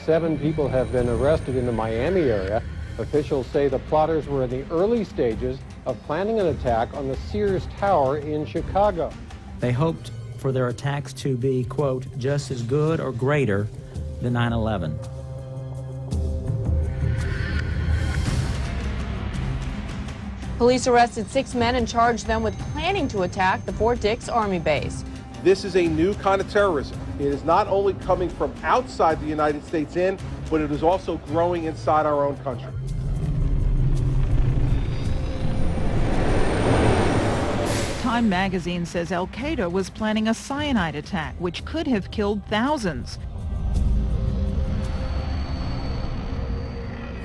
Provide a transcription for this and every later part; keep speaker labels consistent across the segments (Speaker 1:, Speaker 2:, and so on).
Speaker 1: 7 people have been arrested in the Miami area. Officials say the plotters were in the early stages of planning an attack on the Sears Tower in Chicago.
Speaker 2: They hoped for their attacks to be, quote, just as good or greater than 9/11.
Speaker 3: Police arrested 6 men and charged them with planning to attack the Fort Dix Army base.
Speaker 4: This is a new kind of terrorism. It is not only coming from outside the United States in, but it is also growing inside our own country.
Speaker 5: Time magazine says Al-Qaeda was planning a cyanide attack, which could have killed thousands.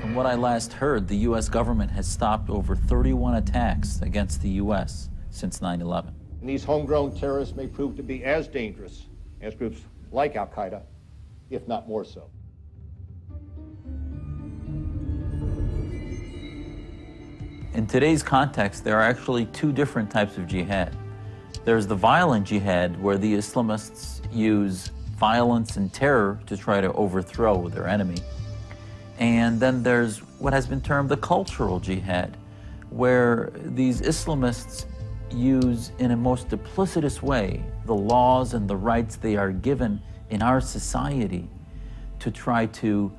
Speaker 6: From what I last heard, the U.S. government has stopped over 31 attacks against the U.S. since 9/11.
Speaker 7: And these homegrown terrorists may prove to be as dangerous as groups like Al-Qaeda, if not more so.
Speaker 6: In today's context, there are actually 2 different types of jihad. There's the violent jihad, where the Islamists use violence and terror to try to overthrow their enemy. And then there's what has been termed the cultural jihad, where these Islamists use in a most duplicitous way the laws and the rights they are given in our society to try to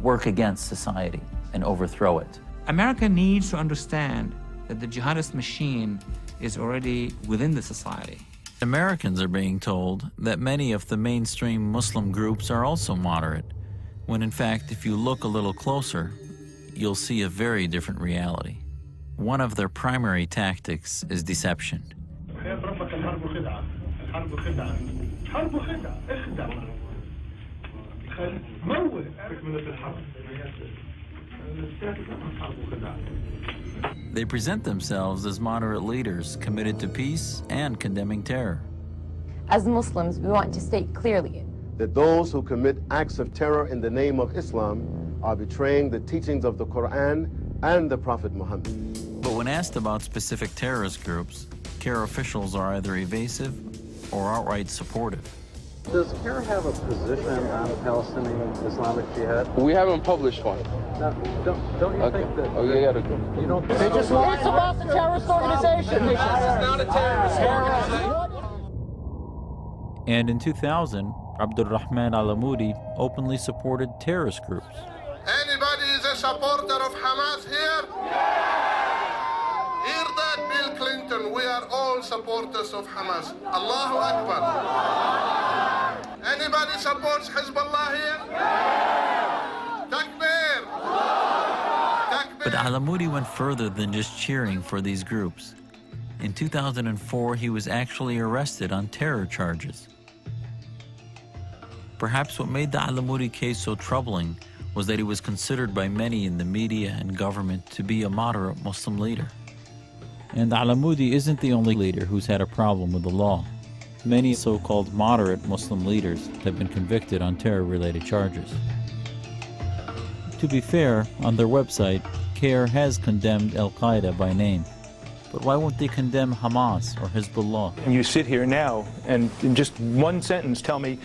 Speaker 6: work against society and overthrow it.
Speaker 8: America needs to understand that the jihadist machine is already within the society.
Speaker 6: Americans are being told that many of the mainstream Muslim groups are also moderate, when in fact, if you look a little closer, you'll see a very different reality. One of their primary tactics is deception. They present themselves as moderate leaders committed to peace and condemning terror.
Speaker 9: As Muslims, we want to state clearly
Speaker 10: that those who commit acts of terror in the name of Islam are betraying the teachings of the Quran and the Prophet Muhammad.
Speaker 6: But when asked about specific terrorist groups, CARE officials are either evasive or outright supportive.
Speaker 1: Does CARE have a position on Palestinian Islamic Jihad?
Speaker 11: We haven't published one.
Speaker 1: Now, don't you think that...
Speaker 11: Okay,
Speaker 1: you don't think...
Speaker 7: They just lie. It's about the terrorist organization.
Speaker 11: This is not a terrorist organization.
Speaker 6: And in 2000, Abdurrahman al-Amoudi openly supported terrorist groups.
Speaker 12: Anybody is a supporter of Hamas here? Hear that, Bill Clinton? We are all supporters of Hamas. Allahu Akbar. Anybody supports Hezbollah here? Takbir. Takbir.
Speaker 6: But al-Amoudi went further than just cheering for these groups. In 2004, he was actually arrested on terror charges. Perhaps what made the al-Amoudi case so troubling was that he was considered by many in the media and government to be a moderate Muslim leader. And al-Amoudi isn't the only leader who's had a problem with the law. Many so-called moderate Muslim leaders have been convicted on terror-related charges. To be fair, on their website, CARE has condemned Al-Qaeda by name. But why won't they condemn Hamas or Hezbollah?
Speaker 13: And you sit here now and in just one sentence tell me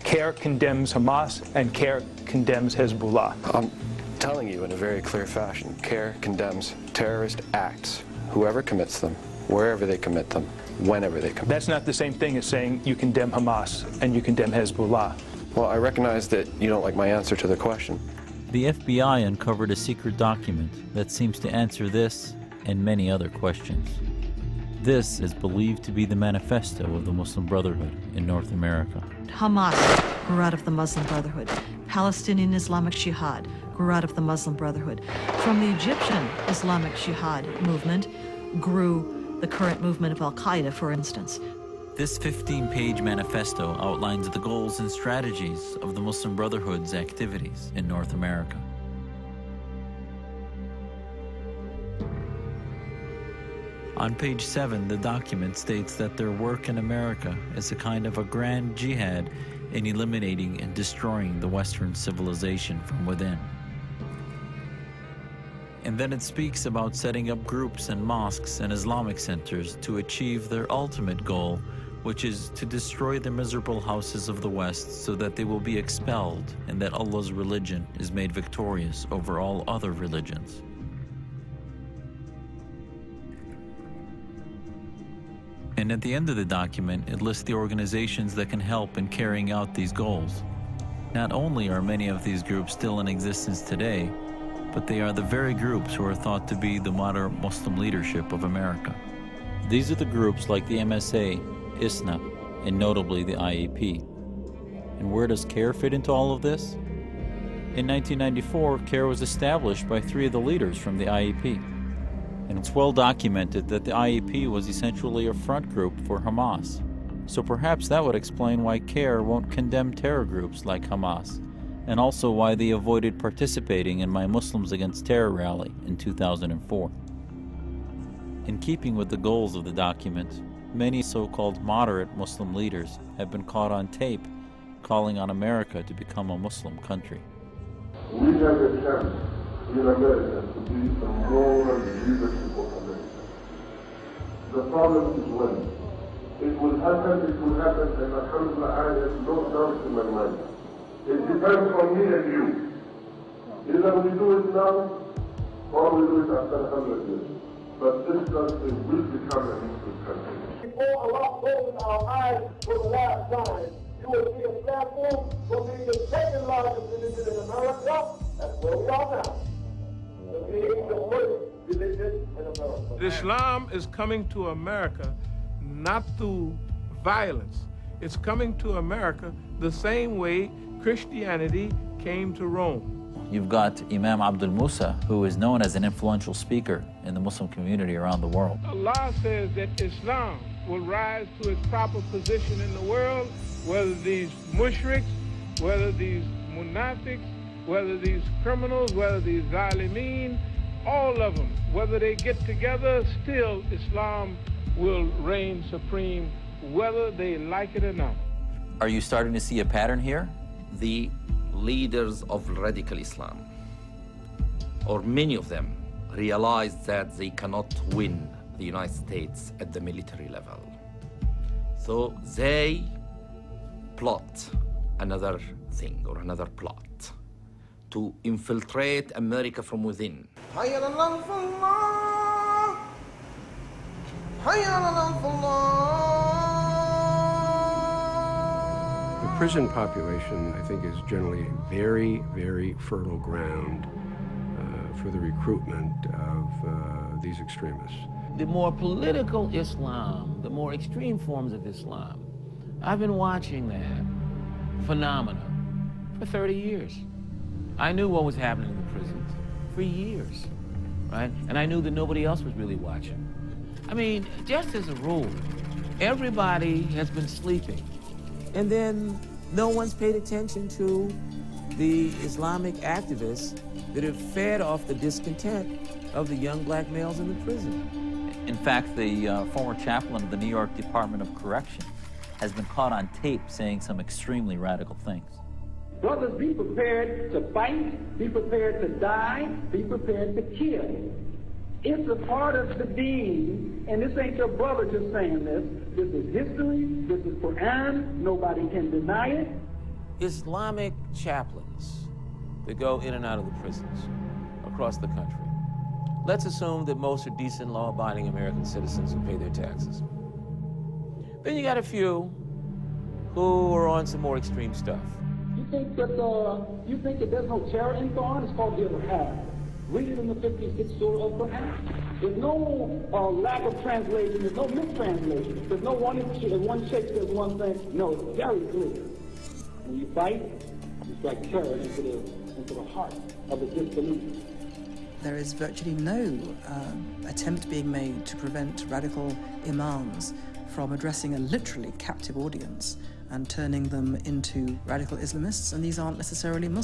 Speaker 13: CARE condemns Hamas and CARE condemns Hezbollah.
Speaker 14: I'm telling you in a very clear fashion, CARE condemns terrorist acts, whoever commits them, wherever they commit them, whenever they commit them.
Speaker 13: That's not the same thing as saying you condemn Hamas and you condemn Hezbollah.
Speaker 14: Well, I recognize that you don't like my answer to the question.
Speaker 6: The FBI uncovered a secret document that seems to answer this and many other questions. This is believed to be the manifesto of the Muslim Brotherhood in North America.
Speaker 15: Hamas grew out of the Muslim Brotherhood. Palestinian Islamic Jihad grew out of the Muslim Brotherhood. From the Egyptian Islamic Jihad movement grew the current movement of Al-Qaeda, for instance.
Speaker 6: This 15-page manifesto outlines the goals and strategies of the Muslim Brotherhood's activities in North America. On page 7, the document states that their work in America is a kind of a grand jihad in eliminating and destroying the Western civilization from within. And then it speaks about setting up groups and mosques and Islamic centers to achieve their ultimate goal which is to destroy the miserable houses of the West so that they will be expelled and that Allah's religion is made victorious over all other religions. And at the end of the document, it lists the organizations that can help in carrying out these goals. Not only are many of these groups still in existence today, but they are the very groups who are thought to be the modern Muslim leadership of America. These are the groups like the MSA, ISNA, and notably the IAP. And where does CARE fit into all of this? In 1994, CARE was established by 3 of the leaders from the IAP. And it's well documented that the IAP was essentially a front group for Hamas. So perhaps that would explain why CARE won't condemn terror groups like Hamas, and also why they avoided participating in my Muslims Against Terror rally in 2004. In keeping with the goals of the document, many so-called moderate Muslim leaders have been caught on tape calling on America to become a Muslim country.
Speaker 12: We have a chance in America to be a moral leadership of America. The problem is when. It will happen, and alhamdulillah, I have no doubt in my mind. It depends on me and you. Either we do it now, or we do it after 100 years. But this country will become a Muslim country. Before Allah opens our eyes for the last time, you will see a platform will be the second largest religion in America. That's where we are now. The first religion in America.
Speaker 16: Islam is coming to America not through violence. It's coming to America the same way Christianity came to Rome.
Speaker 6: You've got Imam Abdul Musa, who is known as an influential speaker in the Muslim community around the world.
Speaker 16: Allah says that Islam will rise to its proper position in the world, whether these mushriks, whether these munafiqs, whether these criminals, whether these zalimeen, all of them, whether they get together, still Islam will reign supreme, whether they like it or not.
Speaker 6: Are you starting to see a pattern here?
Speaker 17: The leaders of radical Islam, or many of them, realized that they cannot win the United States at the military level. So they plot another thing or another plot to infiltrate America from within.
Speaker 18: The prison population, I think, is generally a very, very fertile ground for the recruitment of these extremists.
Speaker 19: The more political Islam, the more extreme forms of Islam, I've been watching that phenomenon for 30 years. I knew what was happening in the prisons for years, right? And I knew that nobody else was really watching. I mean, just as a rule, everybody has been sleeping. And then no one's paid attention to the Islamic activists that have fed off the discontent of the young black males in the prison.
Speaker 6: In fact, the former chaplain of the New York Department of Correction has been caught on tape saying some extremely radical things.
Speaker 20: Brothers, be prepared to fight, be prepared to die, be prepared to kill. It's a part of the deen, and this ain't your brother just saying this. This is history, this is Quran, nobody can deny it.
Speaker 19: Islamic chaplains that go in and out of the prisons across the country. Let's assume that most are decent, law-abiding American citizens who pay their taxes. Then you got a few who are on some more extreme stuff.
Speaker 20: You think that there's no terror in Quran? It's called Jihad. Read it in the 56th surah of Quran. There's no lack of translation. There's no mistranslation. There's no one shape says one thing. No, it's very clear. When you fight, you strike terror into the heart of the disbeliever.
Speaker 21: There is virtually no attempt being made to prevent radical imams from addressing a literally captive audience and turning them into radical Islamists, and these aren't necessarily Muslims.